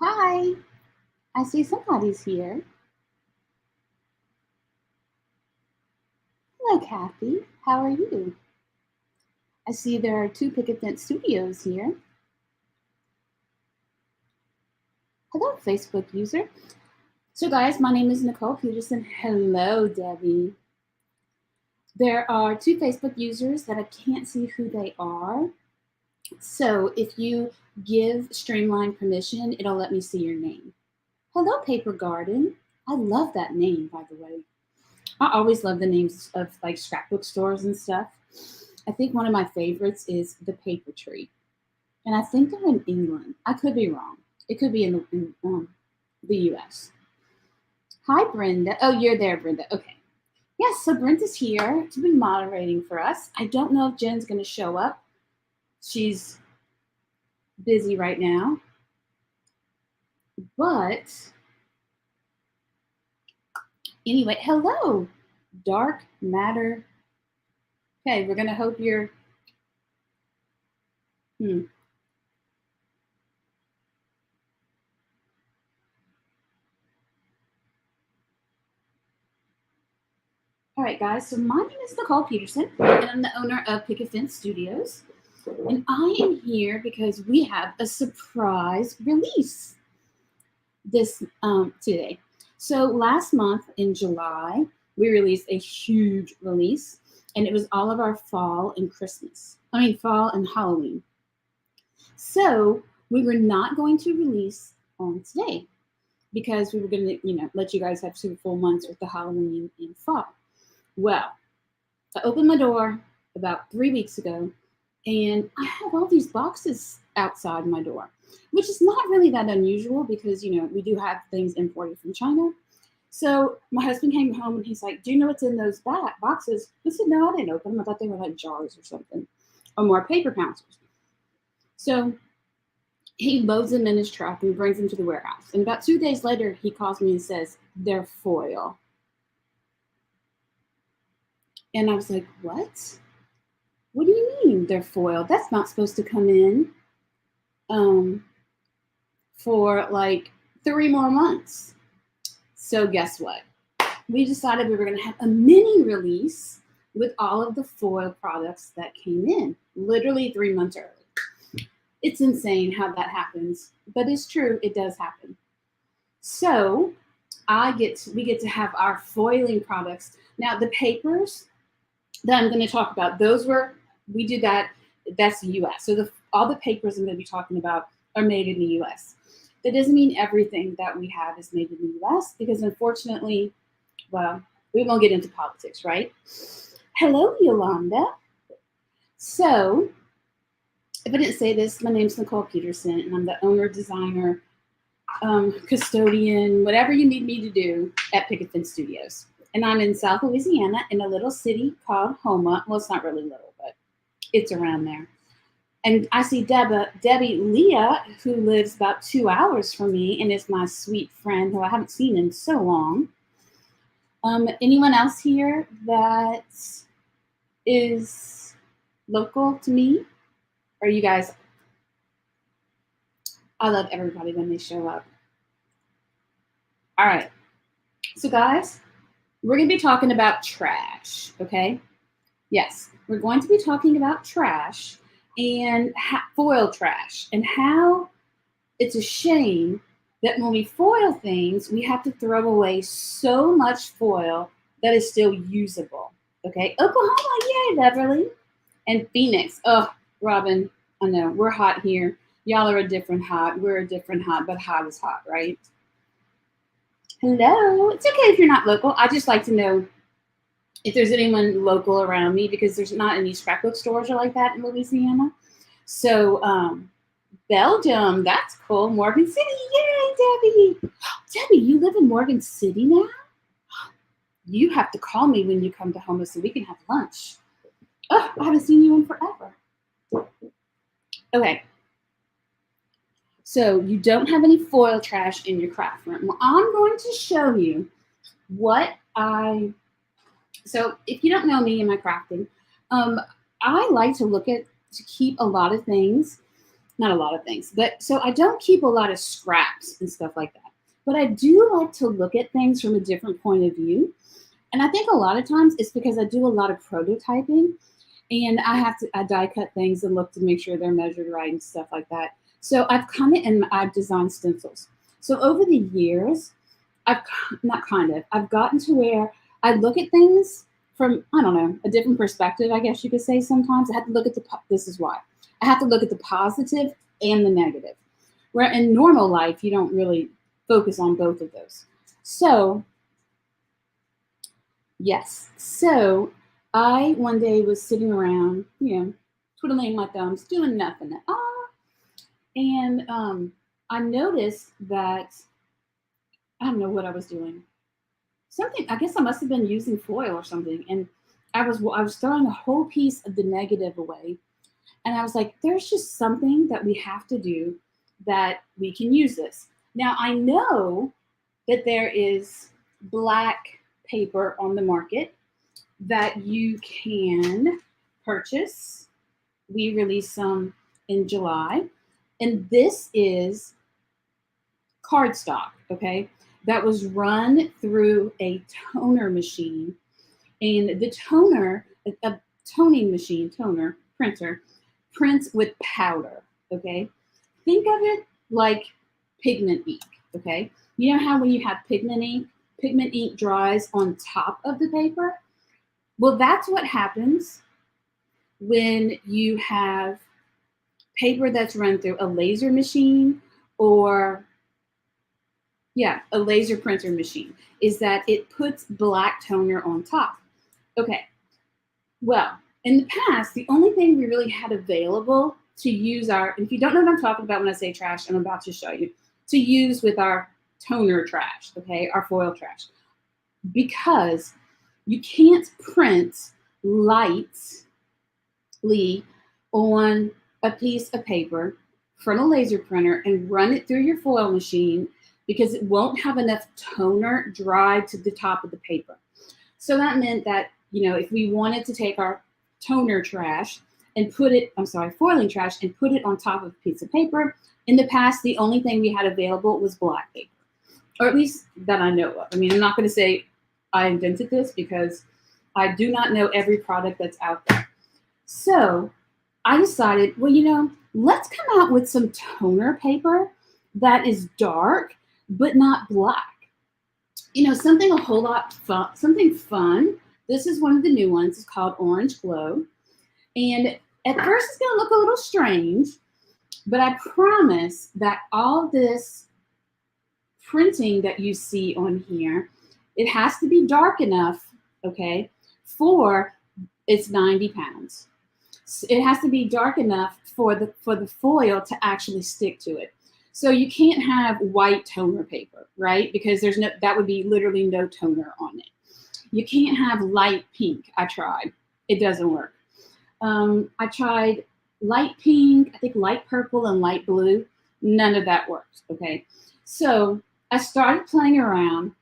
Hi, I see somebody's here. Hello, Kathy. How are you? I see there are two Picket Studios here. Hello, Facebook user. So, guys, my name is Nicole Peterson. Hello, Debbie. There are two Facebook users that I can't see who they are. So, if you give Streamline permission, it'll let me see your name. Hello, Paper Garden. I love that name, by the way. I always love the names of like scrapbook stores and stuff. I think one of my favorites is the Paper Tree, and I think they're in England. I could be wrong. It could be in the U.S. Hi, Brenda. Oh, you're there, Brenda. Okay. Yes, so Brenda's here to be moderating for us. I don't know if Jen's going to show up. She's busy right now, but anyway, hello, Dark Matter. Okay, we're going to hope you're. Hmm. All right, guys. So my name is Nicole Peterson, and I'm the owner of Picket Studios. And I am here because we have a surprise release this today. So last month in July, we released a huge release, and it was all of our fall and Christmas. Fall and Halloween. So we were not going to release on today because we were going to, let you guys have 2 full months with the Halloween and fall. Well, I opened my door about 3 weeks ago, and I have all these boxes outside my door, which is not really that unusual because, we do have things imported from China. So my husband came home and he's like, "Do you know what's in those boxes?" I said, "No, I didn't open them. I thought they were like jars or something, or more paper pouncers." So he loads them in his truck and brings them to the warehouse. And about 2 days later, he calls me and says, "They're foil." And I was like, "What? What do you mean they're foil? That's not supposed to come in um, for like 3 more months." So guess what? We decided we were going to have a mini release with all of the foil products that came in, literally 3 months early. It's insane how that happens, but it's true. It does happen. So we get to have our foiling products. Now the papers that I'm going to talk about, we do that. That's the U.S. So all the papers I'm going to be talking about are made in the U.S. That doesn't mean everything that we have is made in the U.S. because unfortunately, well, we won't get into politics, right? Hello, Yolanda. So, if I didn't say this, my name's Nicole Peterson, and I'm the owner, designer, custodian, whatever you need me to do at Picket Studios. And I'm in South Louisiana in a little city called Houma. Well, it's not really little, but it's around there. And I see Debbie Leah, who lives about 2 hours from me and is my sweet friend who I haven't seen in so long. Anyone else here that is local to me? Or you guys? I love everybody when they show up. All right. So, guys, we're going to be talking about trash, okay? Yes, we're going to be talking about trash and foil trash and how it's a shame that when we foil things, we have to throw away so much foil that is still usable. Okay, Oklahoma, yay, Beverly. And Phoenix, oh, Robin, I know, we're hot here. Y'all are a different hot. We're a different hot, but hot is hot, right? Hello. It's okay if you're not local. I just like to know if there's anyone local around me because there's not any scrapbook stores or like that in Louisiana. So, Belgium, that's cool. Morgan City, yay, Debbie. Debbie, you live in Morgan City now? You have to call me when you come to Houma so we can have lunch. Oh, I haven't seen you in forever. Okay. So you don't have any foil trash in your craft room. Well, I'm going to show you so if you don't know me and my crafting, I like to keep a lot of things. not a lot of things, but so I don't keep a lot of scraps and stuff like that. But I do like to look at things from a different point of view. And I think a lot of times it's because I do a lot of prototyping and I die cut things and look to make sure they're measured right and stuff like that. So I've designed stencils. So over the years, I've gotten to where I look at things from, I don't know, a different perspective, I guess you could say sometimes. I have to look at this is why. I have to look at the positive and the negative. Where in normal life, you don't really focus on both of those. So, yes. So, I one day was sitting around, twiddling my thumbs, doing nothing. And I noticed that, I don't know what I was doing. Something, I guess I must have been using foil or something. And I was throwing a whole piece of the negative away. And I was like, there's just something that we have to do that we can use this. Now, I know that there is black paper on the market that you can purchase. We released some in July. And this is cardstock, okay, that was run through a toner machine. And the toner, a toning machine, printer, prints with powder, okay? Think of it like pigment ink, okay? You know how when you have pigment ink dries on top of the paper? Well, that's what happens when you have paper that's run through a laser machine or a laser printer machine, is that it puts black toner on top. Okay, well, in the past, the only thing we really had available to use if you don't know what I'm talking about when I say trash, I'm about to show you, to use with our toner trash, okay, our foil trash, because you can't print lightly on a piece of paper from a laser printer and run it through your foil machine because it won't have enough toner dried to the top of the paper. So that meant that, if we wanted to take our toner trash and foiling trash and put it on top of a piece of paper, in the past, the only thing we had available was black paper, or at least that I know of. I mean, I'm not going to say I invented this because I do not know every product that's out there. So I decided, well, let's come out with some toner paper that is dark, but not black. Something a whole lot fun, something fun. This is one of the new ones. It's called Orange Glow. And at first it's going to look a little strange, but I promise that all this printing that you see on here, it has to be dark enough, okay, for it's 90 pounds. It has to be dark enough for the foil to actually stick to it. So you can't have white toner paper, right? Because that would be literally no toner on it. You can't have light pink. I tried. It doesn't work. I tried light pink, I think light purple and light blue. None of that worked, okay? So I started playing around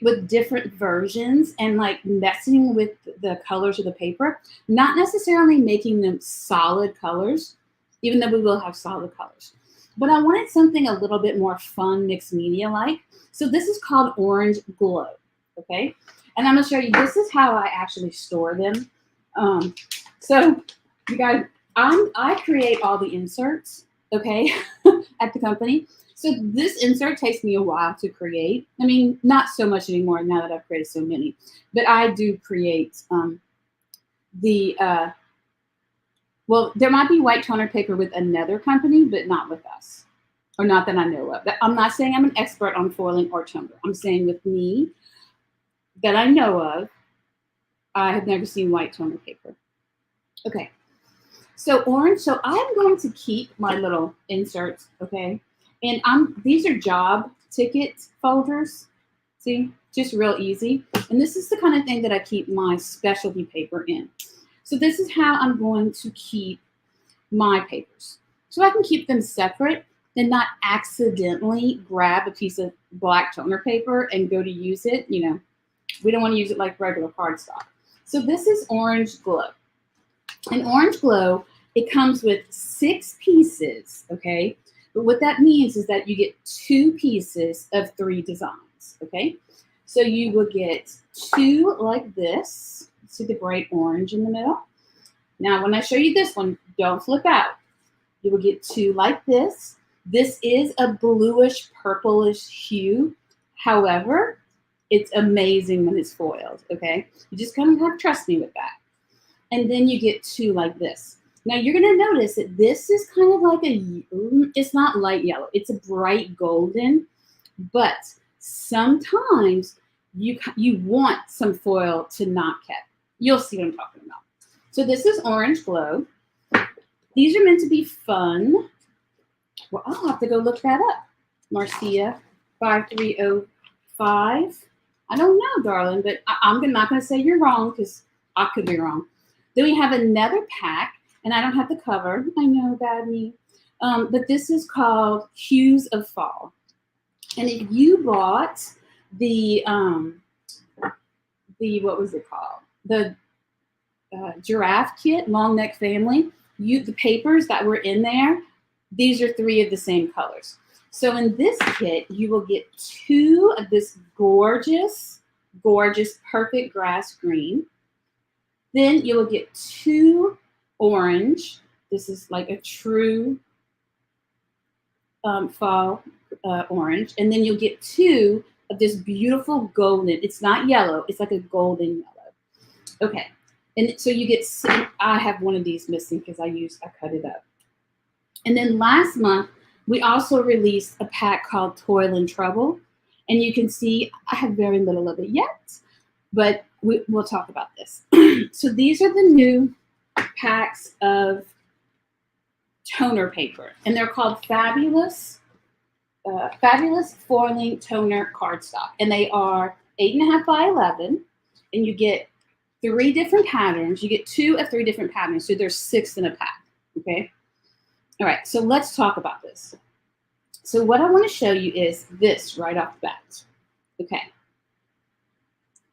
with different versions and like messing with the colors of the paper, not necessarily making them solid colors, even though we will have solid colors. But I wanted something a little bit more fun, mixed media like. So this is called Orange Glow, okay? And I'm gonna show you, this is how I actually store them. So you guys, I create all the inserts, okay, at the company. So this insert takes me a while to create. I mean, not so much anymore now that I've created so many, but I do create well, there might be white toner paper with another company, but not with us, or not that I know of. I'm not saying I'm an expert on foiling or toner. I'm saying with me, that I know of, I have never seen white toner paper. Okay, so orange, so I'm going to keep my little inserts, okay? And these are job ticket folders, see, just real easy. And this is the kind of thing that I keep my specialty paper in. So this is how I'm going to keep my papers. So I can keep them separate and not accidentally grab a piece of black toner paper and go to use it. We don't want to use it like regular cardstock. So this is Orange Glow. And Orange Glow It comes with 6 pieces, okay? But what that means is that you get 2 pieces of 3 designs, okay? So you will get 2 like this. See the bright orange in the middle? Now, when I show you this one, don't flip out. You will get 2 like this. This is a bluish purplish hue. However, it's amazing when it's foiled, okay? You just kind of have to trust me with that. And then you get 2 like this. Now you're going to notice that this is kind of like it's not light yellow. It's a bright golden, but sometimes you want some foil to not catch. You'll see what I'm talking about. So this is Orange Glow. These are meant to be fun. Well, I'll have to go look that up. Marcia 5305. I don't know, darling, but I'm not going to say you're wrong because I could be wrong. Then we have another pack, and I don't have the cover. I know, bad me. But this is called Hues of Fall. And if you bought the what was it called? The giraffe kit, long neck family, the papers that were in there, these are 3 of the same colors. So in this kit, you will get 2 of this gorgeous, gorgeous, perfect grass green. Then you will get 2 orange. This is like a true fall orange. And then you'll get 2 of this beautiful golden. It's not yellow. It's like a golden yellow. Okay. And so you get, I have one of these missing because I cut it up. And then last month, we also released a pack called Toil and Trouble. And you can see I have very little of it yet, but we'll talk about this. So these are the new packs of toner paper, and they're called Fabulous Foiling Toner Cardstock. And they are 8.5 by 11, and you get 3 different patterns. You get 2 of 3 different patterns, so there's 6 in a pack, okay? All right, so let's talk about this. So what I want to show you is this right off the bat, okay?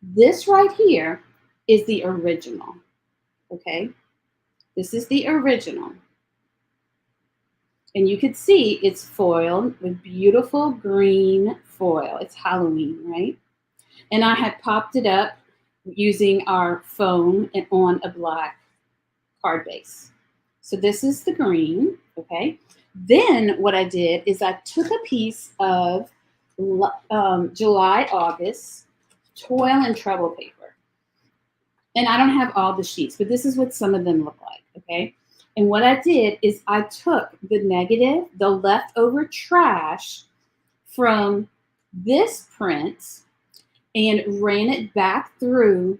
This right here is the original, okay? This is the original. And you can see it's foiled with beautiful green foil. It's Halloween, right? And I had popped it up using our foam and on a black card base. So this is the green, okay? Then what I did is I took a piece of July, August Toil and Trouble paper. And I don't have all the sheets, but this is what some of them look like, okay? And what I did is I took the negative, the leftover trash from this print and ran it back through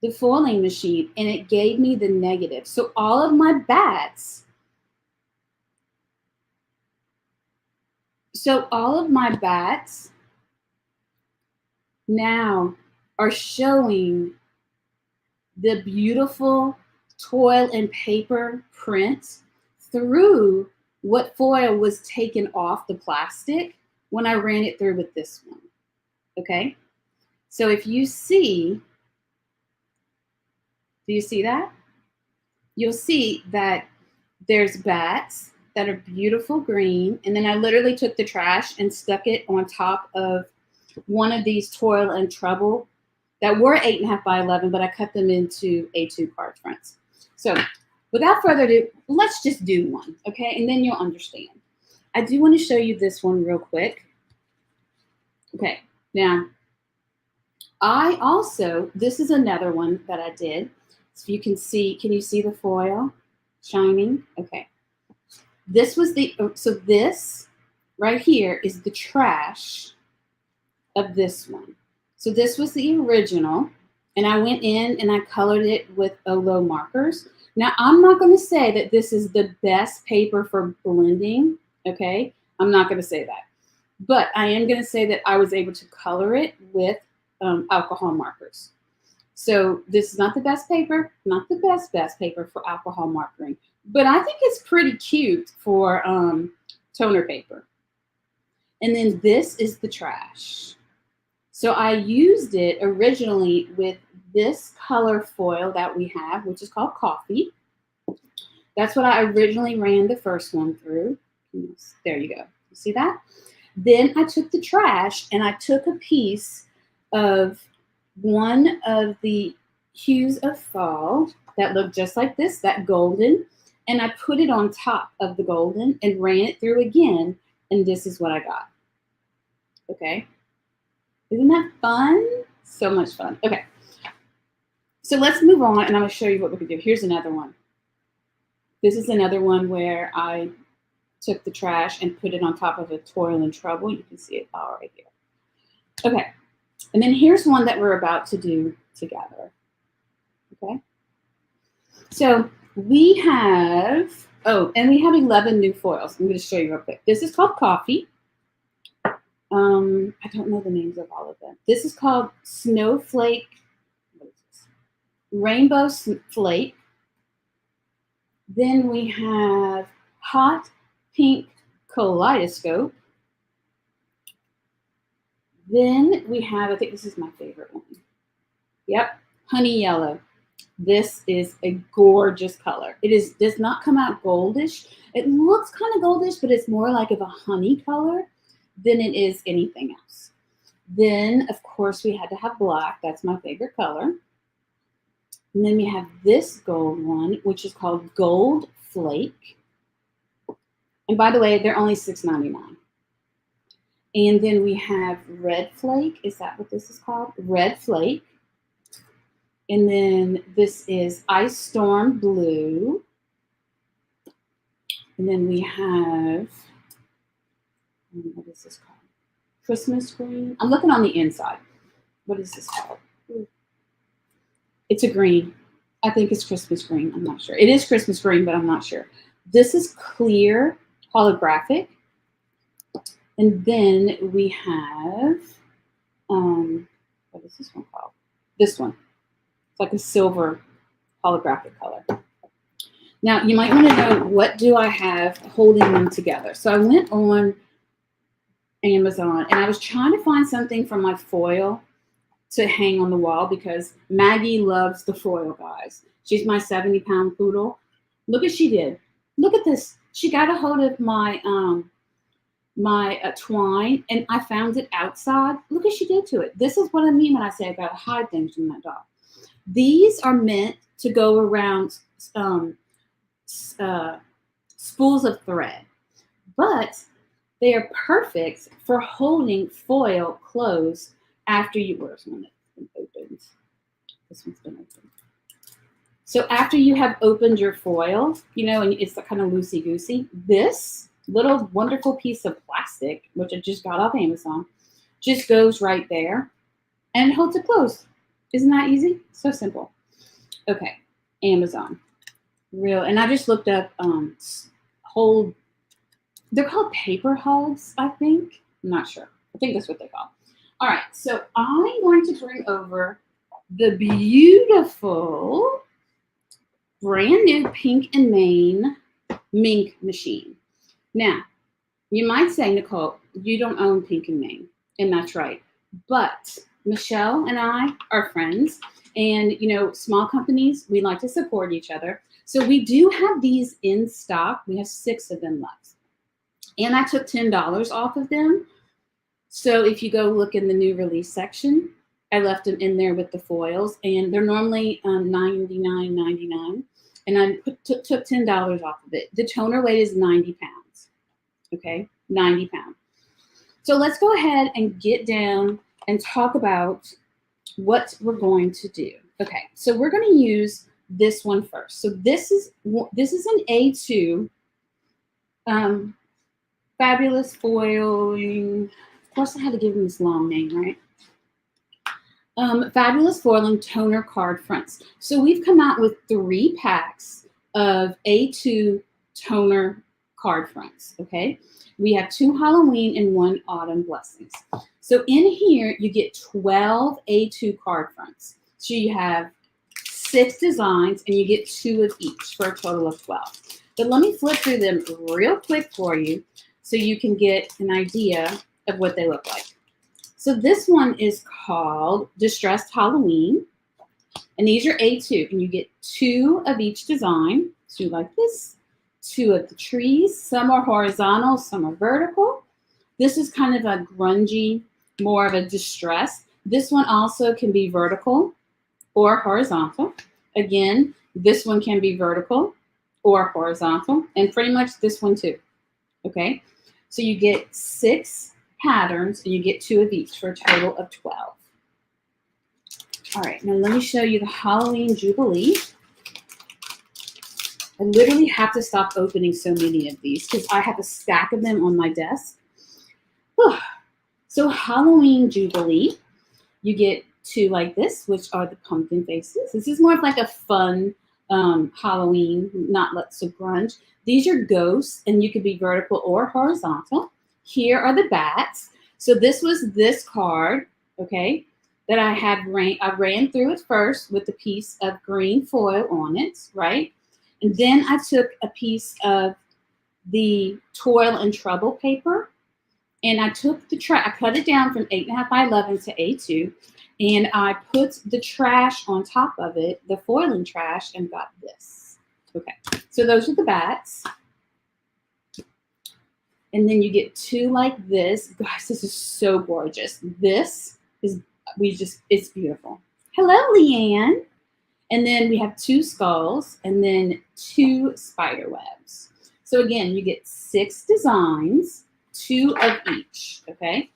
the foiling machine, and it gave me the negative. So all of my bats, now are showing the beautiful toil and paper print through what foil was taken off the plastic when I ran it through with this one, okay? So if you see, do you see that? You'll see that there's bats that are beautiful green, and then I literally took the trash and stuck it on top of one of these Toil and Trouble that were 8.5 by 11, but I cut them into A2 card fronts. So without further ado, let's just do one, okay? And then you'll understand. I do want to show you this one real quick. Okay, now this is another one that I did. So you can see, can you see the foil shining? Okay. This was so this right here is the trash of this one. So this was the original, and I went in and I colored it with Olo markers. Now, I'm not going to say that this is the best paper for blending, okay? I'm not going to say that. But I am going to say that I was able to color it with alcohol markers. So this is not the best paper, not the best paper for alcohol markering, but I think it's pretty cute for toner paper. And then this is the trash. So I used it originally with this color foil that we have, which is called Coffee. That's what I originally ran the first one through. There you go. You see that? Then I took the trash and I took a piece of one of the hues of fall that looked just like this, that golden, and I put it on top of the golden and ran it through again, and this is what I got. Okay. Isn't that fun? So much fun. Okay. So let's move on, and I'm going to show you what we can do. Here's another one. This is another one where I took the trash and put it on top of a Toil and Trouble. You can see it all right here. Okay. And then here's one that we're about to do together. Okay. So we have, and we have 11 new foils. I'm going to show you real quick. This is called Coffee. I don't know the names of all of them. This is called Snowflake, what is this? Rainbow Flake. Then we have Hot Pink Kaleidoscope. Then we have, I think this is my favorite one. Yep, Honey Yellow. This is a gorgeous color. It does not come out goldish. It looks kind of goldish, but it's more like of a honey color than it is anything else. Then, of course, we had to have black. That's my favorite color. And then we have this gold one, which is called Gold Flake. And by the way, they're only $6.99. And then we have Red Flake. Is that what this is called? Red Flake. And then this is Ice Storm Blue. And then we have, what is this called? Christmas Green. I'm looking on the inside. What is this called? It's a green. I think it's Christmas Green. I'm not sure. It is Christmas Green, but I'm not sure. This is Clear Holographic. And then we have, what is this one called? This one. It's like a silver holographic color. Now, you might want to know, what do I have holding them together? So I went on Amazon, and I was trying to find something for my foil to hang on the wall because Maggie loves the foil, guys. She's my 70-pound poodle. Look what she did. Look at this. She got a hold of my twine, and I found it outside. Look what she did to it. This is what I mean when I say I got to hide things from that dog. These are meant to go around spools of thread, but they are perfect for holding foil closed after you, where's one that's been opened? This one's been opened. So after you have opened your foil, you know, and it's kind of loosey-goosey, this little wonderful piece of plastic, which I just got off Amazon, just goes right there and holds it closed. Isn't that easy? So simple. Okay, Amazon. And I just looked up they're called paper hugs, I think. I'm not sure. I think that's what they're called. All right, so I'm going to bring over the beautiful brand new Pink and Main Mink machine. Now, you might say, Nicole, you don't own Pink and Main, and that's right. But Michelle and I are friends, and you know, small companies, we like to support each other. So we do have these in stock. We have 6 of them left. And I took $10 off of them. So if you go look in the new release section, I left them in there with the foils, and they're normally $99.99. And I took $10 off of it. The toner weight is 90 pounds. Okay, 90 pounds. So let's go ahead and get down and talk about what we're going to do. Okay, so we're going to use this one first. So this is an A2 Fabulous Foiling. Of course, I had to give him this long name, right? Fabulous Foiling Toner Card Fronts. So we've come out with 3 packs of A2 toner card fronts, okay? We have 2 Halloween and 1 Autumn Blessings. So in here, you get 12 A2 card fronts. So you have 6 designs, and you get 2 of each for a total of 12. But let me flip through them real quick for you so you can get an idea of what they look like. So this one is called Distressed Halloween, and these are A2, and you get 2 of each design. two like this, two of the trees. Some are horizontal, some are vertical. This is kind of a grungy, more of a distress. This one also can be vertical or horizontal. Again, this one can be vertical or horizontal, and pretty much this one too. Okay, so you get 6 patterns and you get 2 of each for a total of 12. All right, now let me show you the Halloween Jubilee. I literally have to stop opening so many of these because I have a stack of them on my desk. So Halloween Jubilee, you get 2 like this, which are the pumpkin faces. This is more of like a fun Halloween, not lots of grunge. These are ghosts, and you could be vertical or horizontal. Here are the bats. So this was this card, okay, that I ran through it first with a piece of green foil on it, right? And then I took a piece of the Toil and Trouble paper, and I took I cut it down from 8.5 by 11 to A2, and I put the trash on top of it, the foiling trash, and got this. Okay, so those are the bats. And then you get 2 like this. Guys, this is so gorgeous. This is, it's beautiful. Hello, Leanne. And then we have 2 skulls and then 2 spider webs. So again, you get 6 designs, 2 of each, okay?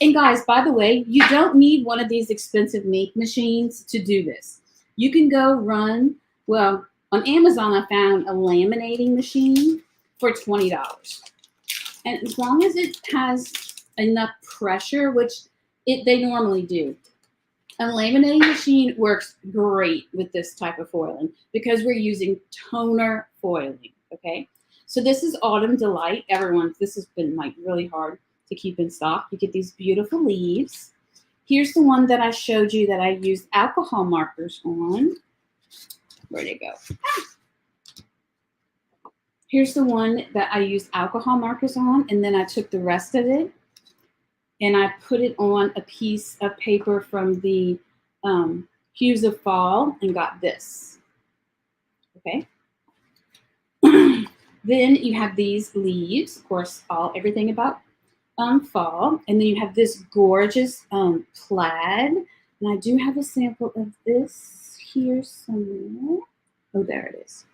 And guys, by the way, you don't need one of these expensive make machines to do this. You can go run, well, on Amazon, I found a laminating machine for $20. And as long as it has enough pressure, which they normally do, a laminating machine works great with this type of foiling because we're using toner foiling, okay? So this is Autumn Delight. This has been like really hard to keep in stock. You get these beautiful leaves. Here's the one that I showed you that I used alcohol markers on. Where'd it go? Here's the one that I used alcohol markers on, and then I took the rest of it and I put it on a piece of paper from the Hues of Fall and got this. Okay. Then you have these leaves, of course, everything about fall. And then you have this gorgeous plaid. And I do have a sample of this here somewhere. Oh, there it is.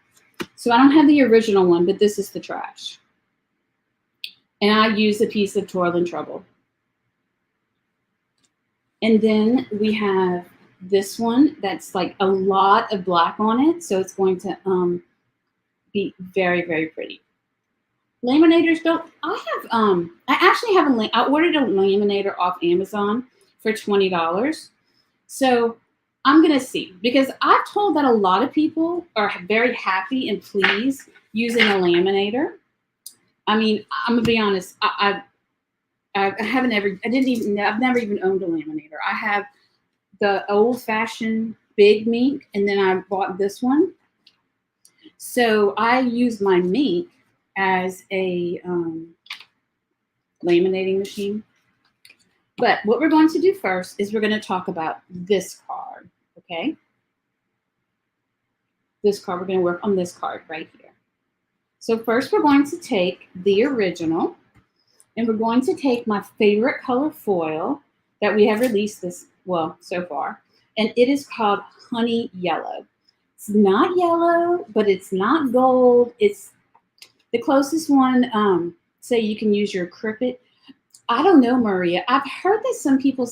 So I don't have the original one, but this is the trash. And I use a piece of Toil and Trouble. And then we have this one that's like a lot of black on it. So it's going to be very, very pretty. Laminators I actually have I ordered a laminator off Amazon for $20. So I'm going to see, because I've told that a lot of people are very happy and pleased using a laminator. I mean, I'm going to be honest. I've never even owned a laminator. I have the old fashioned big mink, and then I bought this one. So I use my mink as a laminating machine. But what we're going to do first is we're going to talk about this card, okay? This card, we're going to work on this card right here. So first we're going to take the original, and we're going to take my favorite color foil that we have released so far, and it is called Honey Yellow. It's not yellow, but it's not gold. It's the closest one, say you can use your Cricut. I don't know, Maria. I've heard that some people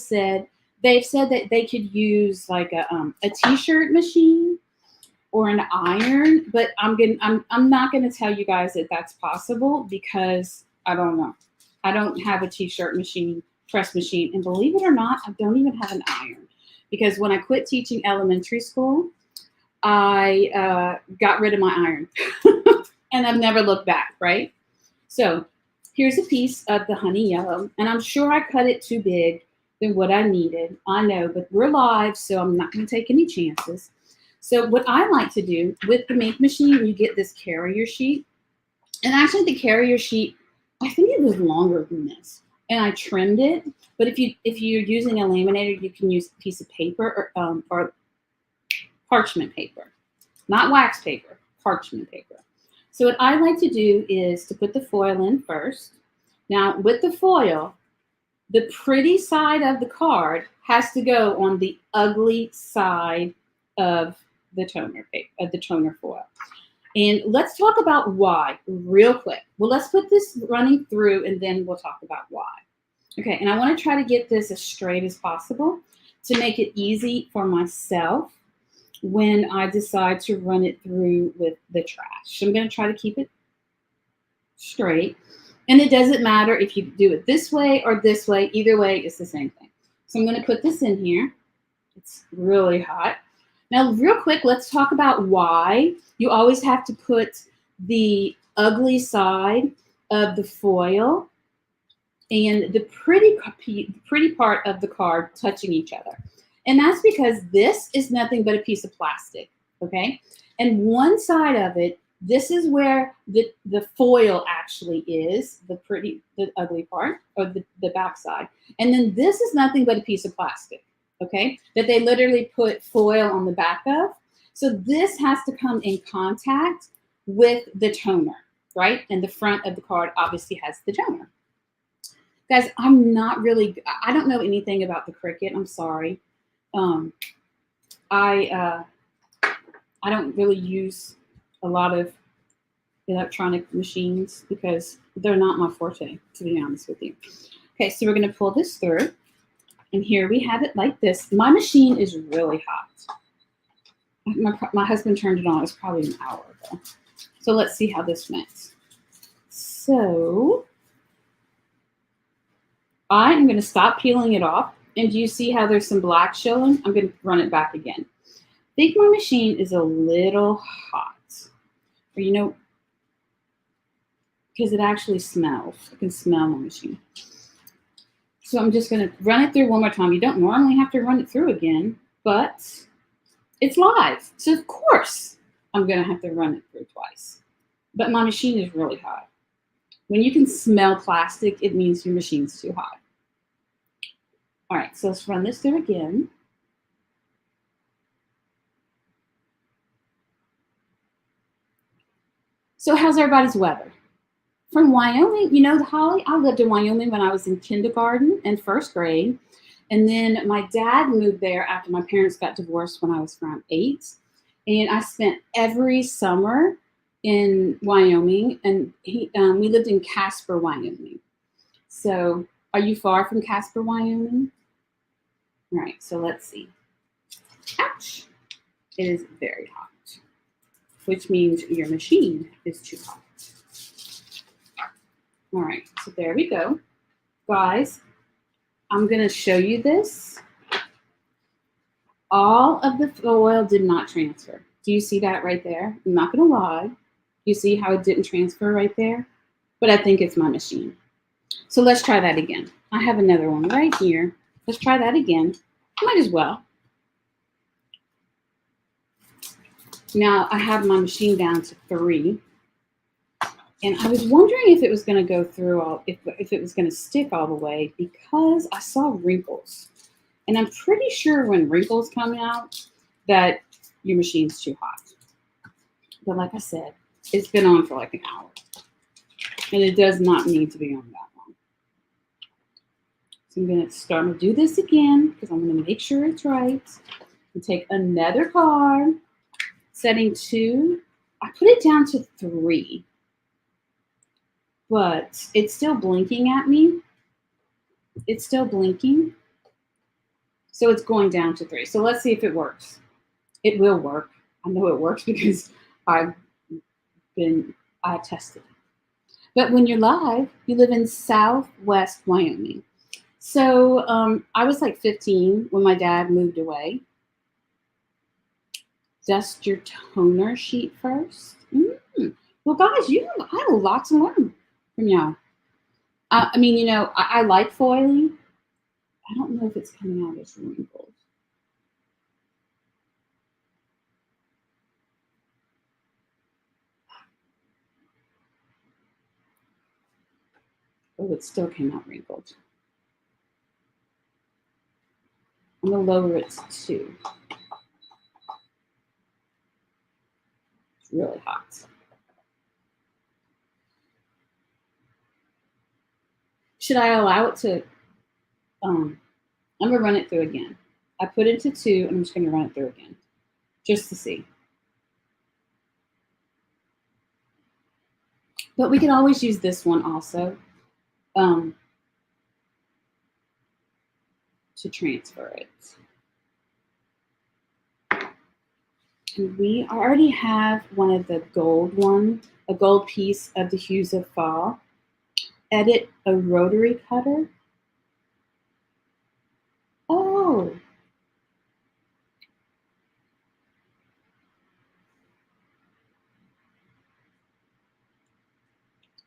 they've said that they could use like a t-shirt machine or an iron, but I'm not gonna tell you guys that that's possible because I don't know. I don't have a t-shirt machine, press machine, and believe it or not, I don't even have an iron because when I quit teaching elementary school, I got rid of my iron and I've never looked back, right? So here's a piece of the Honey Yellow, and I'm sure I cut it too big than what I needed. I know, but we're live, so I'm not going to take any chances. So what I like to do with the make machine, you get this carrier sheet, and actually the carrier sheet, I think it was longer than this, and I trimmed it. But if you're using a laminator, you can use a piece of paper or parchment paper, not wax paper, parchment paper. So what I like to do is to put the foil in first. Now with the foil, the pretty side of the card has to go on the ugly side of the toner paper, of the toner foil. And let's talk about why real quick. Well, let's put this running through and then we'll talk about why. Okay, and I want to try to get this as straight as possible to make it easy for myself when I decide to run it through with the trash. I'm going to try to keep it straight. And it doesn't matter if you do it this way or this way. Either way, it's the same thing. So I'm going to put this in here. It's really hot. Now, real quick, let's talk about why you always have to put the ugly side of the foil and the pretty part of the card touching each other. And that's because this is nothing but a piece of plastic, okay? And one side of it, this is where the foil actually is, the ugly part, or the back side. And then this is nothing but a piece of plastic, okay? That they literally put foil on the back of. So this has to come in contact with the toner, right? And the front of the card obviously has the toner. Guys, I don't know anything about the Cricut. I'm sorry. I don't really use a lot of electronic machines because they're not my forte, to be honest with you. Okay, so we're going to pull this through. And here we have it like this. My machine is really hot. My husband turned it on. It was probably an hour ago. So let's see how this went. So I am going to stop peeling it off. And do you see how there's some black showing? I'm going to run it back again. I think my machine is a little hot. Or, you know, because it actually smells. I can smell my machine. So I'm just going to run it through one more time. You don't normally have to run it through again, but it's live. So, of course, I'm going to have to run it through twice. But my machine is really hot. When you can smell plastic, it means your machine's too hot. All right, so let's run this through again. So how's everybody's weather? From Wyoming, you know, Holly, I lived in Wyoming when I was in kindergarten and first grade. And then my dad moved there after my parents got divorced when I was around 8. And I spent every summer in Wyoming, and we lived in Casper, Wyoming. So are you far from Casper, Wyoming? All right, so let's see. Ouch. It is very hot, which means your machine is too hot. All right, so there we go. Guys, I'm going to show you this. All of the foil did not transfer. Do you see that right there? I'm not going to lie. You see how it didn't transfer right there? But I think it's my machine. So let's try that again. I have another one right here. Let's try that again. Might as well. Now I have my machine down to 3. And I was wondering if it was going to go through if it was going to stick all the way because I saw wrinkles. And I'm pretty sure when wrinkles come out that your machine's too hot. But like I said, it's been on for like an hour. And it does not need to be on that long. So I'm going to start to do this again because I'm going to make sure it's right. And take another card, setting 2. I put it down to 3. But it's still blinking at me. It's still blinking. So it's going down to 3. So let's see if it works. It will work. I know it works because I tested it. But when you're live, you live in Southwest Wyoming. So I was like 15 when my dad moved away. Dust your toner sheet first. Well, guys, I have a lot to learn from y'all. I mean, you know, I like foiling. I don't know if it's coming out as wrinkles. Oh, it still came out wrinkled. I'm going to lower it to 2. It's really hot. Should I allow it to, I'm gonna run it through again. I put it to 2, and I'm just gonna run it through again, just to see. But we can always use this one also to transfer it. And we already have one of the gold one, a gold piece of the Hues of Fall. Edit a rotary cutter. Oh.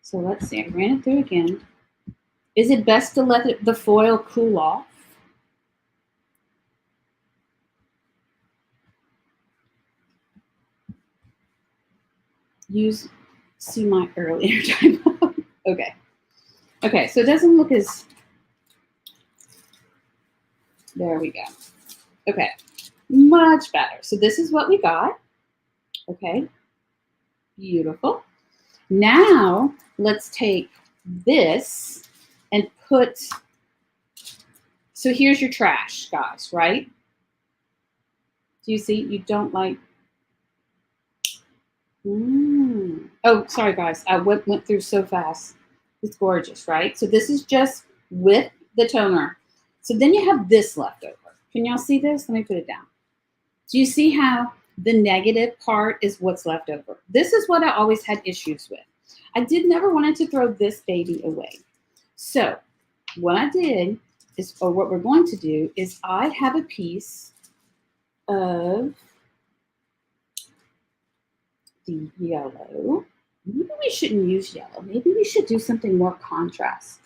So let's see, I ran it through again. Is it best to let the foil cool off? See my earlier typo. Okay. Okay, so it doesn't look as, there we go. Okay, much better. So this is what we got. Okay, beautiful. Now let's take this and put, so here's your trash, guys, right? Do you see? You don't like, oh, sorry, guys. I went through so fast. It's gorgeous, right? So this is just with the toner. So then you have this left over. Can y'all see this? Let me put it down. Do you see how the negative part is what's left over? This is what I always had issues with. I never wanted to throw this baby away. So what I did is, or what we're going to do is, I have a piece of the yellow. Maybe we shouldn't use yellow. Maybe we should do something more contrast.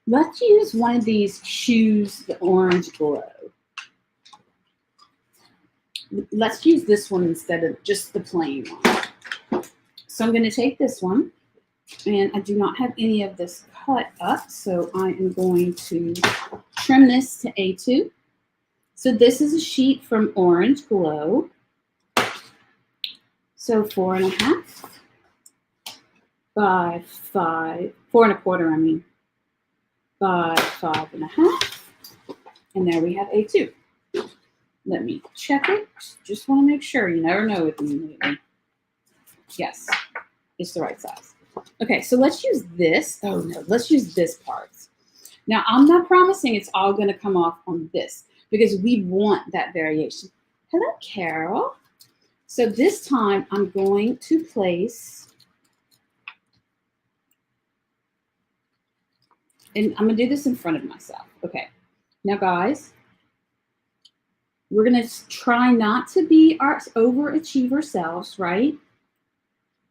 Let's use one of these Choose the Orange Glow. Let's use this one instead of just the plain one. So I'm going to take this one, and I do not have any of this cut up, so I am going to trim this to A2. So this is a sheet from Orange Glow. So 4.5 by 5, 4.25, I mean, by 5.5. And there we have A2. Let me check it. Just want to make sure. You never know with me. Yes, it's the right size. Okay, so let's use this. Oh no, let's use this part. Now, I'm not promising it's all going to come off on this, because we want that variation. Hello, Carol. So this time I'm going to place, and I'm going to do this in front of myself. Okay, now guys, we're going to try not to be our overachiever selves, right?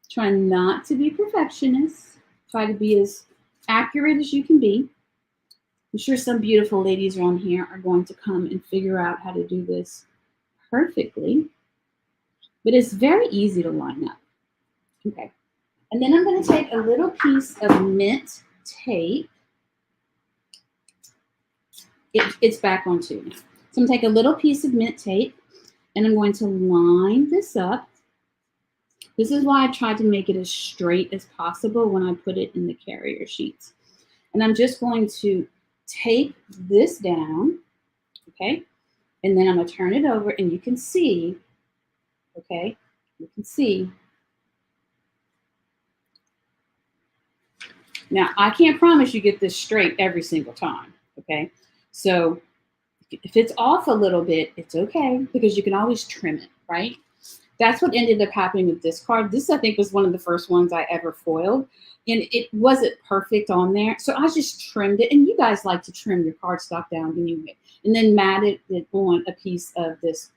Try not to be perfectionists. Try to be as accurate as you can be. I'm sure some beautiful ladies around here are going to come and figure out how to do this perfectly. But it's very easy to line up. Okay. And then I'm going to take a little piece of mint tape. It's back on 2 now. So I'm going to take a little piece of mint tape, and I'm going to line this up. This is why I tried to make it as straight as possible when I put it in the carrier sheets. And I'm just going to tape this down, okay? And then I'm going to turn it over, and you can see, okay? You can see. Now, I can't promise you get this straight every single time, okay? So if it's off a little bit, it's okay, because you can always trim it, right? That's what ended up happening with this card. This, I think, was one of the first ones I ever foiled, and it wasn't perfect on there. So I just trimmed it, and you guys like to trim your cardstock down anyway, and then matted it on a piece of this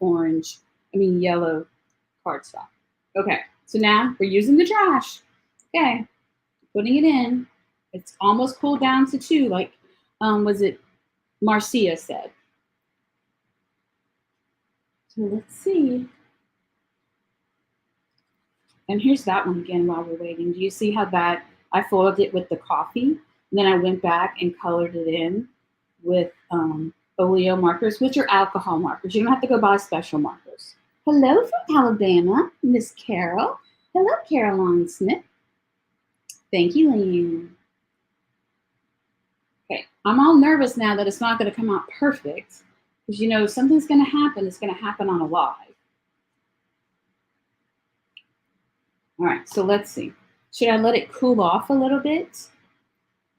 yellow cardstock. Okay, so now we're using the trash. Okay, putting it in. It's almost cooled down to 2, like, was it Marcia said. So let's see. And here's that one again while we're waiting. Do you see how that, I foiled it with the coffee, and then I went back and colored it in with oleo markers, which are alcohol markers. You don't have to go buy special markers. Hello from Alabama, Miss Carol. Hello, Caroline Smith. Thank you, Leanne. Okay, I'm all nervous now that it's not going to come out perfect because you know something's going to happen. It's going to happen on a live. All right, so let's see. Should I let it cool off a little bit?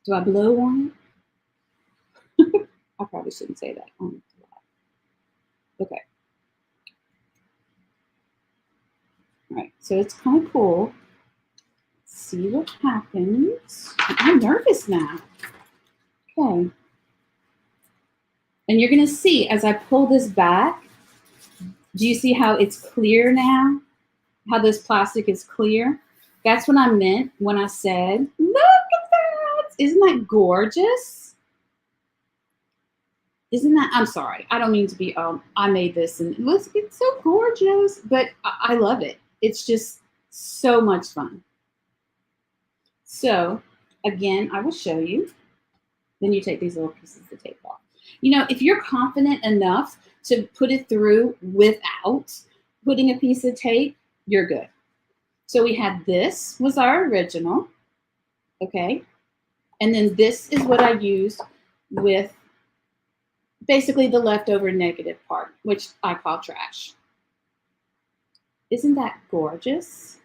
Do I blow on it? I probably shouldn't say that. Okay. All right, so it's kind of cool. Let's see what happens. I'm nervous now. Okay. And you're going to see as I pull this back, do you see how it's clear now? How this plastic is clear? That's what I meant when I said, look at that. Isn't that gorgeous? Isn't that, I'm sorry, I don't mean to be, I made this and it's so gorgeous, but I love it. It's just so much fun. So again, I will show you. Then you take these little pieces of tape off. You know, if you're confident enough to put it through without putting a piece of tape, you're good. So we had this was our original, okay? And then this is what I used with basically the leftover negative part, which I call trash. Isn't that gorgeous?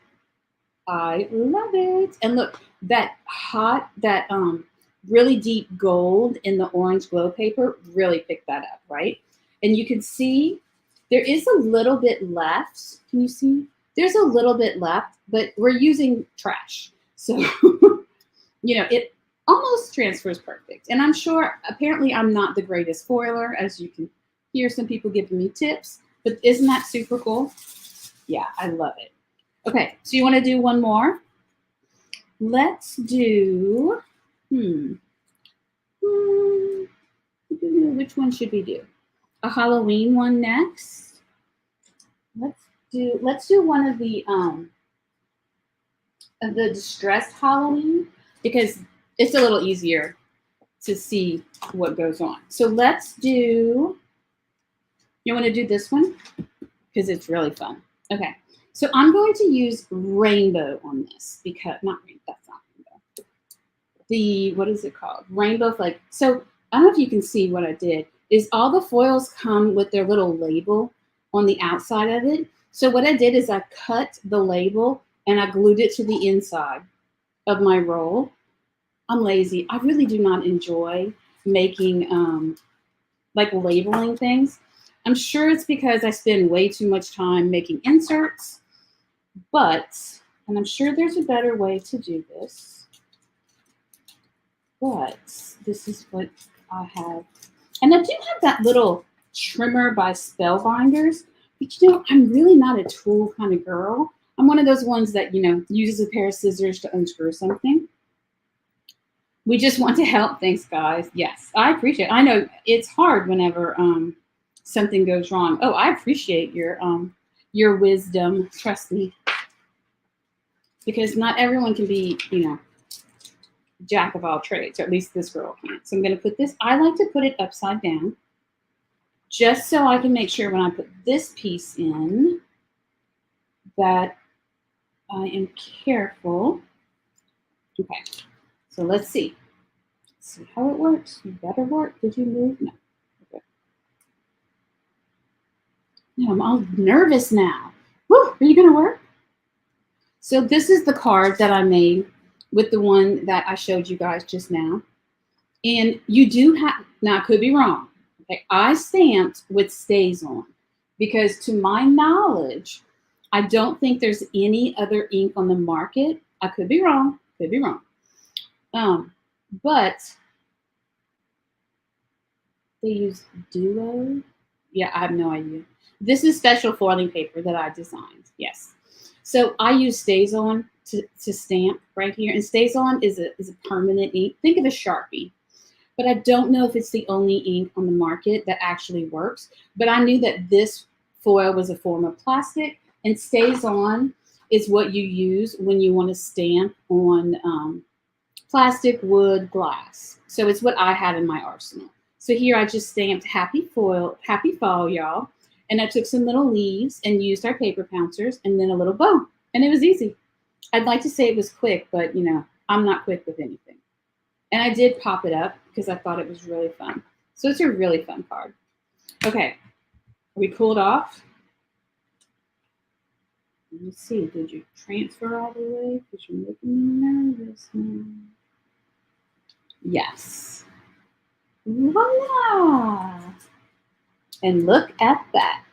I love it. And look, that really deep gold in the orange glow paper really picked that up, right? And you can see there is a little bit left. Can you see? There's a little bit left, but we're using trash. So, you know, it almost transfers perfect. And I'm sure, apparently I'm not the greatest foiler, as you can hear some people giving me tips, but isn't that super cool? Yeah, I love it. Okay, so you want to do one more? Let's do, which one should we do? A Halloween one next. Let's do one of the distressed Halloween because it's a little easier to see what goes on. So let's do, you want to do this one? Because it's really fun. Okay, so I'm going to use rainbow on this because, that's not rainbow. The, what is it called? Rainbow flake. So I don't know if you can see what I did, is all the foils come with their little label on the outside of it. So what I did is I cut the label and I glued it to the inside of my roll. I'm lazy. I really do not enjoy making, like labeling things. I'm sure it's because I spend way too much time making inserts, and I'm sure there's a better way to do this, but this is what I have. And I do have that little trimmer by Spellbinders, but you know, I'm really not a tool kind of girl. I'm one of those ones that, you know, uses a pair of scissors to unscrew something. We just want to help. Thanks, guys. Yes, I appreciate it. I know it's hard whenever something goes wrong. Oh, I appreciate your wisdom. Trust me. Because not everyone can be, you know, jack of all trades, or at least this girl can't. So I'm going to put this, I like to put it upside down just so I can make sure when I put this piece in that I am careful. Okay, so let's see. Let's see how it works. You better work. Did you move? No. Okay. No, I'm all nervous now. Woo, are you going to work? So this is the card that I made with the one that I showed you guys just now. And you do have, now I could be wrong. Okay, I stamped with Stays On because to my knowledge, I don't think there's any other ink on the market. I could be wrong, could be wrong. But they use Duo. Yeah, I have no idea. This is special foiling paper that I designed, yes. So I use Stays On to stamp right here. And Stays On is a permanent ink. Think of a Sharpie. But I don't know if it's the only ink on the market that actually works. But I knew that this foil was a form of plastic, and Stays On is what you use when you want to stamp on plastic, wood, glass. So it's what I had in my arsenal. So here I just stamped happy fall, y'all. And I took some little leaves and used our paper pouncers and then a little bow. And it was easy. I'd like to say it was quick, but you know, I'm not quick with anything. And I did pop it up because I thought it was really fun. So it's a really fun card. Okay, are we cooled off? Let me see. Did you transfer all the way? Because you're making me nervous now. Yes. Voila! And look at that.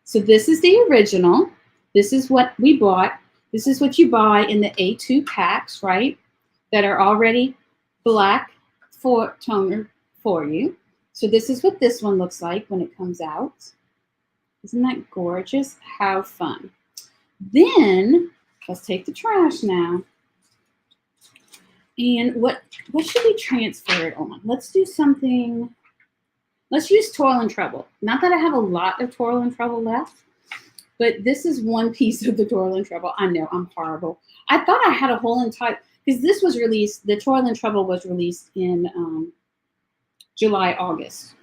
So this is the original. This is what we bought. This is what you buy in the A2 packs, right? That are already black for toner for you. So this is what this one looks like when it comes out. Isn't that gorgeous? How fun. Then let's take the trash now. And what should we transfer it on? Let's do something. Let's use Toil and Trouble. Not that I have a lot of Toil and Trouble left, but this is one piece of the Toil and Trouble. I know, I'm horrible. I thought I had a whole entire, because this was released, the Toil and Trouble was released in July, August.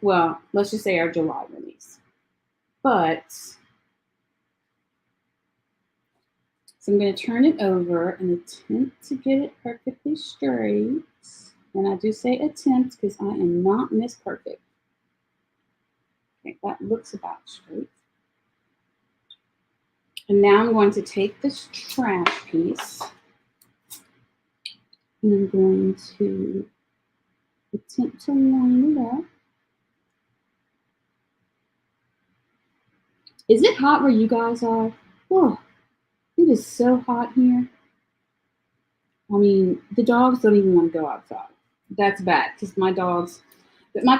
Well, let's just say our July release. But, so I'm going to turn it over and attempt to get it perfectly straight. And I do say attempt because I am not Miss Perfect. Okay, that looks about straight. And now I'm going to take this trash piece and I'm going to attempt to line it up. Is it hot where you guys are? Oh, it is so hot here. I mean, the dogs don't even want to go outside. That's bad because my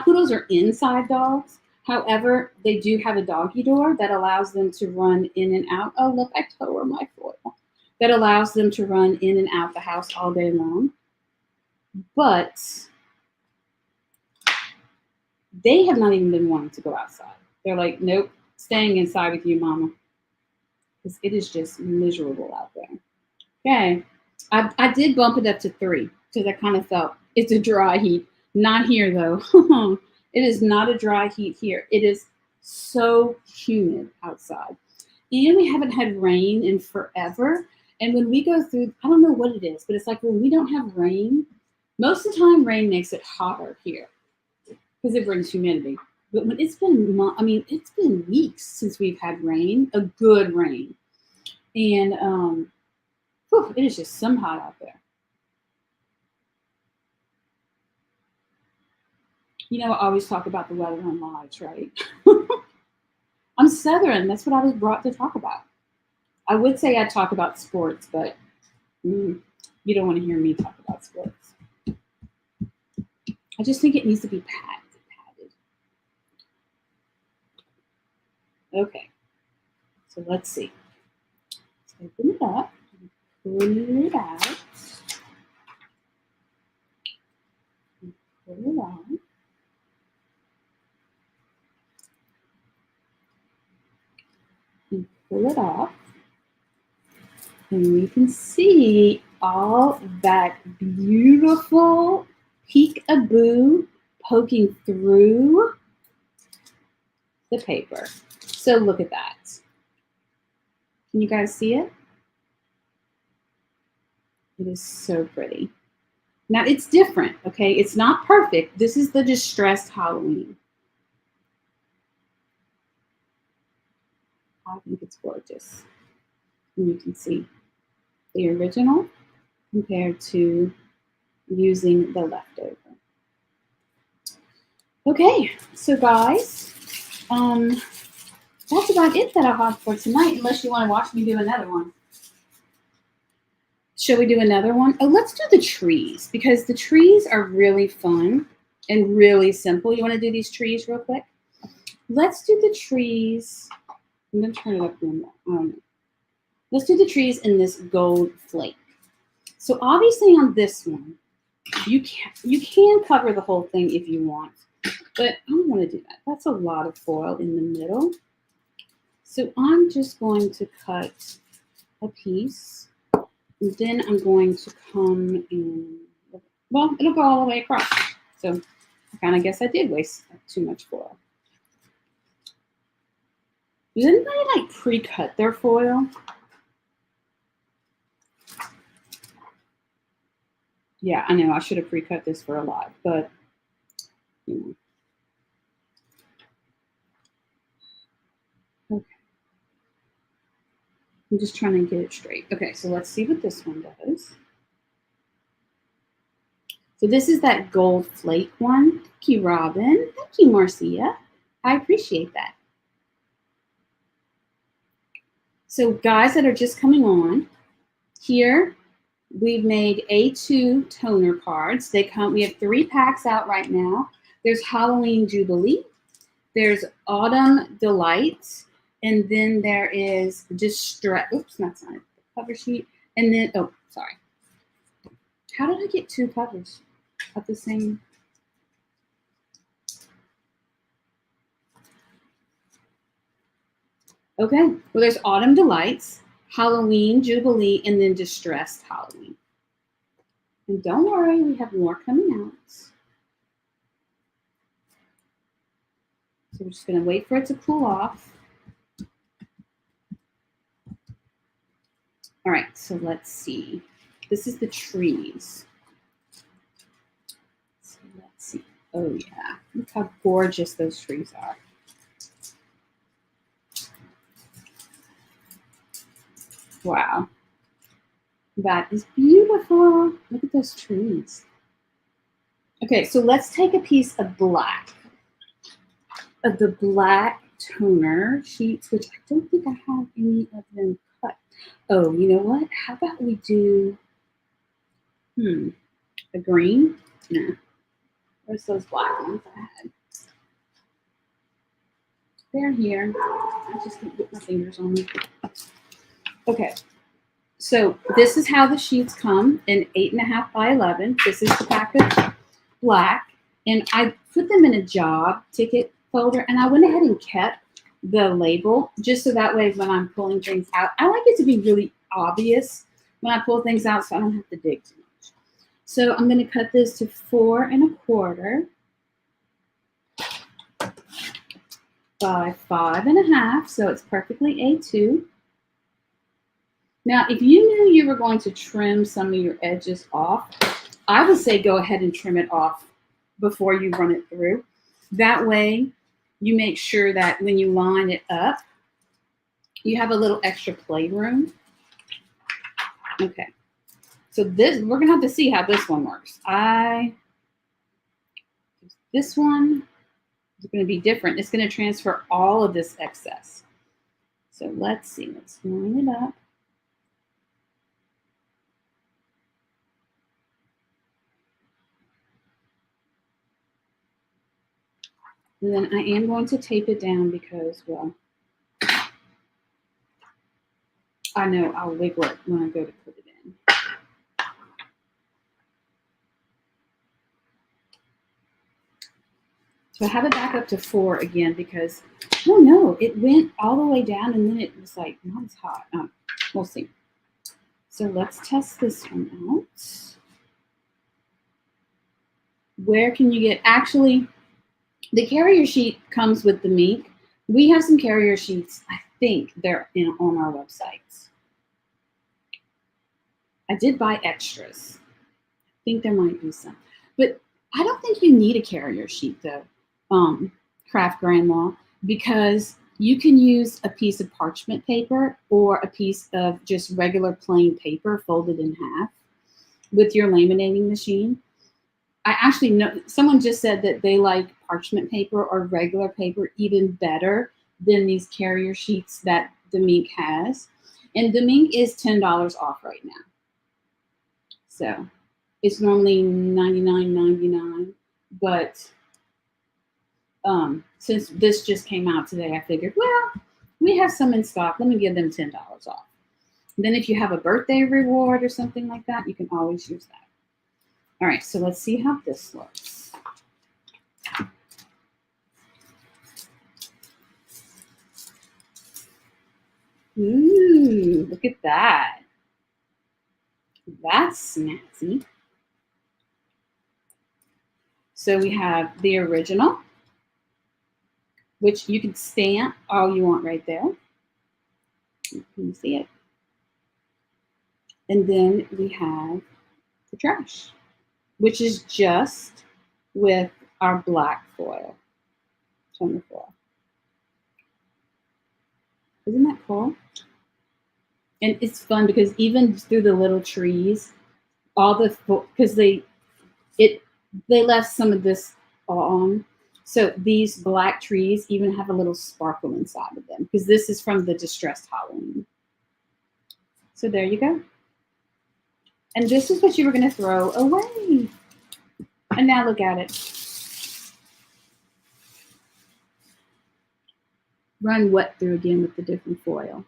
poodles are inside dogs. However, they do have a doggy door that allows them to run in and out. Oh, look, I tore my foil. That allows them to run in and out the house all day long. But they have not even been wanting to go outside. They're like, nope, staying inside with you, mama. Because it is just miserable out there. Okay. I did bump it up to 3 because I kind of felt it's a dry heat. Not here, though. It is not a dry heat here. It is so humid outside. And we haven't had rain in forever. And when we go through, I don't know what it is, but it's like when we don't have rain, most of the time rain makes it hotter here because it brings humidity. But when it's been weeks since we've had rain, a good rain. And it is just some hot out there. You know, I always talk about the weather on lives, right? I'm Southern. That's what I was brought to talk about. I would say I'd talk about sports, but you don't want to hear me talk about sports. I just think it needs to be padded. Okay. So let's see. Let's open it up. Pull it out. Pull it out. And pull it off. And we can see all that beautiful peek-a-boo poking through the paper. So look at that. Can you guys see it? It is so pretty. Now it's different, okay? It's not perfect. This is the distressed Halloween. I think it's gorgeous. And you can see the original compared to using the leftover. Okay, so guys, that's about it that I have for tonight, unless you want to watch me do another one. Shall we do another one? Oh, let's do the trees, because the trees are really fun and really simple. You want to do these trees real quick? Let's do the trees. I'm going to turn it up one more. I don't know. Let's do the trees in this gold flake. So obviously on this one, you can cover the whole thing if you want, but I don't want to do that. That's a lot of foil in the middle. So I'm just going to cut a piece, and then I'm going to come in, well, it'll go all the way across. So I kind of guess I did waste too much foil. Does anybody like pre-cut their foil? Yeah, I know I should have pre-cut this for a live, but you know. Okay. I'm just trying to get it straight. Okay, so let's see what this one does. So this is that gold flake one. Thank you, Robin. Thank you, Marcia. I appreciate that. So guys that are just coming on, here we've made A2 toner cards. We have 3 packs out right now. There's Halloween Jubilee, there's Autumn Delights, and then there is Distress. Oops, that's not it. The cover sheet. And then, oh, sorry. How did I get 2 covers of the same? Okay, well, there's Autumn Delights, Halloween Jubilee, and then Distressed Halloween. And don't worry, we have more coming out. So we're just going to wait for it to cool off. All right, so let's see. This is the trees. So let's see. Oh, yeah. Look how gorgeous those trees are. Wow. That is beautiful. Look at those trees. Okay, so let's take a piece of black. Of the black toner sheets, which I don't think I have any of them cut. Oh, you know what? How about we do, a green? Nah. Where's those black ones I had? They're here. I just can't get my fingers on them. Okay. So this is how the sheets come in 8.5 by 11. This is the pack of black. And I put them in a job ticket folder, and I went ahead and kept the label just so that way when I'm pulling things out, I like it to be really obvious when I pull things out so I don't have to dig too much. So I'm going to cut this to 4 1/4 by 5 1/2, so it's perfectly A2. Now, if you knew you were going to trim some of your edges off, I would say go ahead and trim it off before you run it through. That way, you make sure that when you line it up, you have a little extra playroom. Okay. So this, we're gonna have to see how this one works. This one is gonna be different. It's gonna transfer all of this excess. So let's see, let's line it up. And then I am going to tape it down because, well, I know I'll wiggle it when I go to put it in. So I have it back up to 4 again because, oh no, it went all the way down and then it was like not as hot. We'll see. So let's test this one out. Where can you get, actually, the carrier sheet comes with the mink. We have some carrier sheets. I think they're on our websites. I did buy extras. I think there might be some. But I don't think you need a carrier sheet though, Craft Grandma, because you can use a piece of parchment paper or a piece of just regular plain paper folded in half with your laminating machine. I actually know someone just said that they like parchment paper or regular paper even better than these carrier sheets that the mink has. And the mink is $10 off right now. So it's normally $99.99, but since this just came out today, I figured, well, we have some in stock. Let me give them $10 off. And then if you have a birthday reward or something like that, you can always use that. All right, so let's see how this looks. Ooh, look at that. That's snazzy. So we have the original, which you can stamp all you want right there. You can see it. And then we have the trash, which is just with our black foil. Toner foil. Isn't that cool? And it's fun because even through the little trees, all the because they left some of this on. So these black trees even have a little sparkle inside of them because this is from the Distressed Halloween. So there you go. And this is what you were going to throw away. And now look at it. Run wet through again with the different foil.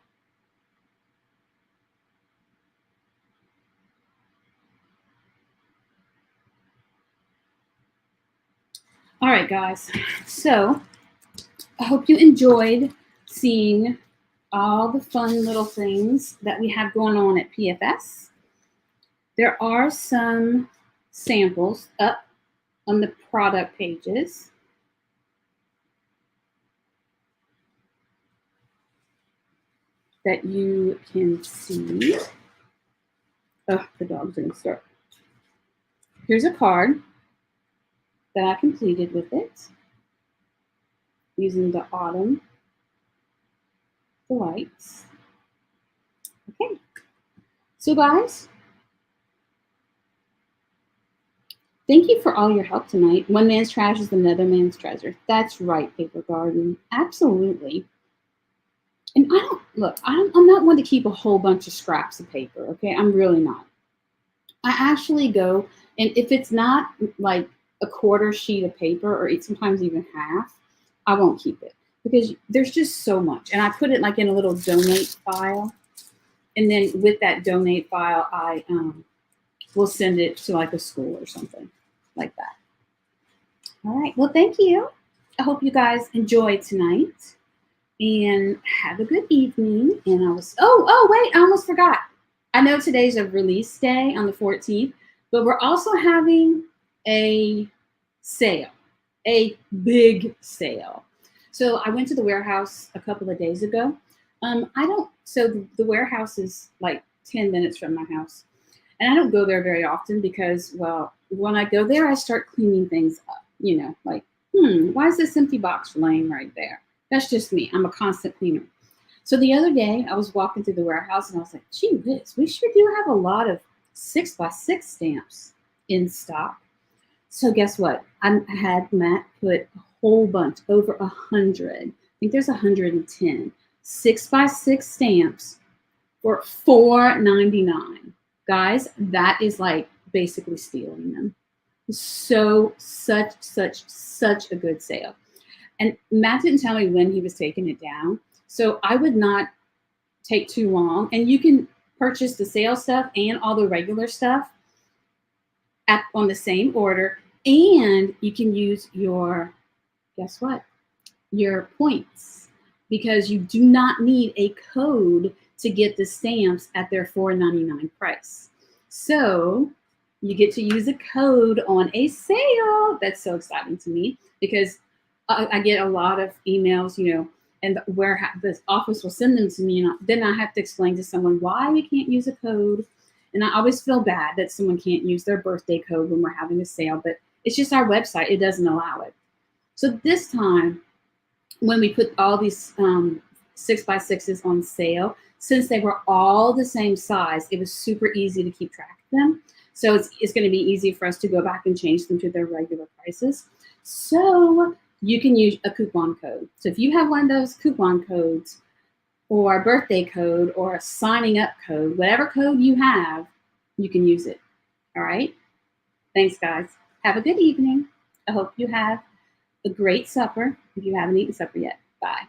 All right, guys. So I hope you enjoyed seeing all the fun little things that we have going on at PFS. There are some samples up on the product pages. That you can see. Oh, the dog's going to start. Here's a card that I completed with it using the autumn delights. Okay. So guys, thank you for all your help tonight. One man's trash is another man's treasure. That's right, Paper Garden. Absolutely. And I'm not one to keep a whole bunch of scraps of paper, okay? I'm really not. I actually go, and if it's not like a quarter sheet of paper or sometimes even half, I won't keep it because there's just so much. And I put it like in a little donate file. And then with that donate file, I will send it to like a school or something like that. All right. Well, thank you. I hope you guys enjoyed tonight. And have a good evening. And wait, I almost forgot. I know today's a release day on the 14th, but we're also having a sale, a big sale. So I went to the warehouse a couple of days ago. So the warehouse is like 10 minutes from my house. And I don't go there very often because, well, when I go there, I start cleaning things up, like, why is this empty box laying right there? That's just me. I'm a constant cleaner. So the other day, I was walking through the warehouse and I was like, gee whiz, we sure do have a lot of 6x6 stamps in stock. So guess what? I had Matt put a whole bunch, over 100. I think there's 110 6x6 stamps for $4.99. Guys, that is like basically stealing them. So such a good sale. And Matt didn't tell me when he was taking it down. So I would not take too long. And you can purchase the sale stuff and all the regular stuff on the same order. And you can use your, guess what? Your points. Because you do not need a code to get the stamps at their $4.99 price. So you get to use a code on a sale. That's so exciting to me because I get a lot of emails, and the office will send them to me, and then I have to explain to someone why we can't use a code. And I always feel bad that someone can't use their birthday code when we're having a sale, but it's just our website. It doesn't allow it. So this time, when we put all these 6x6s on sale, since they were all the same size, it was super easy to keep track of them. So it's going to be easy for us to go back and change them to their regular prices. So you can use a coupon code. So if you have one of those coupon codes or a birthday code or a signing up code, whatever code you have, you can use it. All right? Thanks, guys. Have a good evening. I hope you have a great supper if you haven't eaten supper yet. Bye.